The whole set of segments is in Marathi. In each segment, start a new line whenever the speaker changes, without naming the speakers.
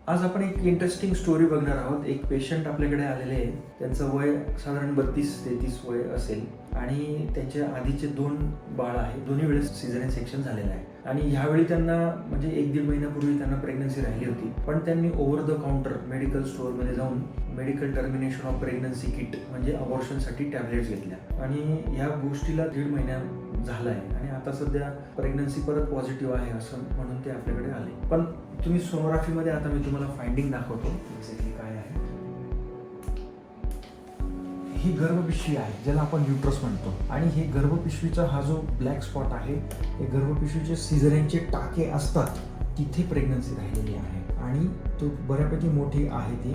आज आपण एक इंटरेस्टिंग स्टोरी बघणार आहोत. एक पेशंट आपल्याकडे आलेले आहे. त्यांचं वय साधारण 32-33 वय असेल आणि त्यांच्या आधीचे 2 बाळ आहे. दोन्ही वेळेस सिझेरियन सेक्शन झालेलं आहे आणि ह्यावेळी त्यांना म्हणजे 1-1.5 महिन्यापूर्वी त्यांना प्रेग्नन्सी राहिली होती. पण त्यांनी ओव्हर द काउंटर मेडिकल स्टोअरमध्ये जाऊन medical termination of pregnancy kit म्हणजे अबॉर्शनसाठी टॅबलेट्स घेतल्या आणि ह्या गोष्टीला 1.5 महिना झाला आहे आणि आता सध्या प्रेग्नन्सी परत पॉझिटिव्ह आहे असं म्हणून ते आपल्याकडे आले. पण तुम्ही सोनोग्राफीमध्ये आता मी तुम्हाला फाइंडिंग दाखवतो एक्झॅक्टली काय आहे. ही गर्भपिशवी आहे ज्याला आपण युट्रस म्हणतो आणि हे गर्भपिशवीचा हा जो ब्लॅक स्पॉट आहे हे गर्भपिशवीचे सिझेरियनचे टाके असतात तिथे प्रेग्नन्सी राहिलेली आहे आणि तो बऱ्यापैकी मोठी आहे ती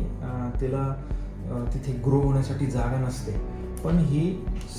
त्याला तिथे ग्रो होण्यासाठी जागा नसते. पण ही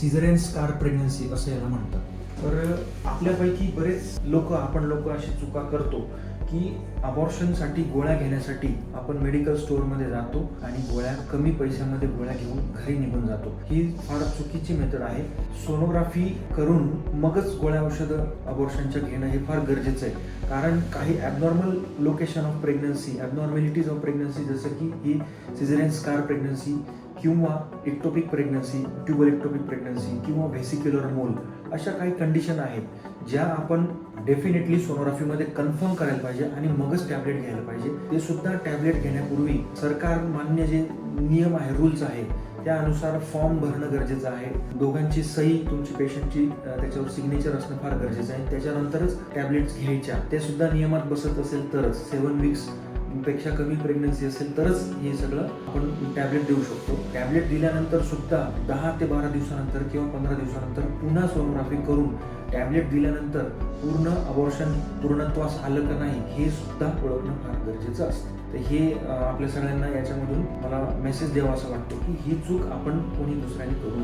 सिझेरियन स्कार प्रेग्नन्सी असं याला म्हणतात. तर आपल्यापैकी बरेच आपण लोक अशी चुका करतो की अबॉर्शनसाठी गोळ्या घेण्यासाठी आपण मेडिकल स्टोअरमध्ये जातो आणि गोळ्या कमी पैशामध्ये गोळ्या घेऊन घरी निघून जातो. ही फार चुकीची मेथड आहे. सोनोग्राफी करून मगच गोळ्या औषधं अबॉर्शनच्या घेणं हे फार गरजेचं आहे. कारण काही abnormal location of pregnancy, ॲबनॉर्मॅलिटीज of pregnancy जसं की ही सिझेरियन स्कार प्रेग्नन्सी किंवा ectopic pregnancy, tubal ectopic pregnancy किंवा व्हेसिक्युलर मोल अशा काही कंडिशन आहेत ज्या आपण डेफिनेटली सोनोग्राफीमध्ये कन्फर्म करायला पाहिजे आणि मगच टॅबलेट घ्यायला पाहिजे. ते सुद्धा टॅबलेट घेण्यापूर्वी सरकार मान्य जे नियम आहे, रूल्स आहे त्यानुसार फॉर्म भरणं गरजेचं आहे. दोघांची सही तुमची पेशंटची त्याच्यावर सिग्नेचर असणं फार गरजेचं आहे. त्याच्यानंतरच टॅबलेट्स घ्यायच्या. ते सुद्धा नियमात बसत असेल तरच 7 वीक्स पेक्षा कमी प्रेग्नन्सी असेल तरच हे सगळं आपण टॅबलेट देऊ शकतो. टॅबलेट दिल्यानंतर सुद्धा 10 ते 12 दिवसानंतर किंवा 15 दिवसानंतर पुन्हा सोनोग्राफी करून टॅबलेट दिल्यानंतर पूर्ण अबॉर्शन पूर्णत्वास आलं का नाही हे सुद्धा ओळखणं फार गरजेचं असतं. तर हे आपल्या सगळ्यांना याच्यामधून मला मेसेज द्यावा असं वाटतं की ही चूक आपण कोणी दुसऱ्याने करू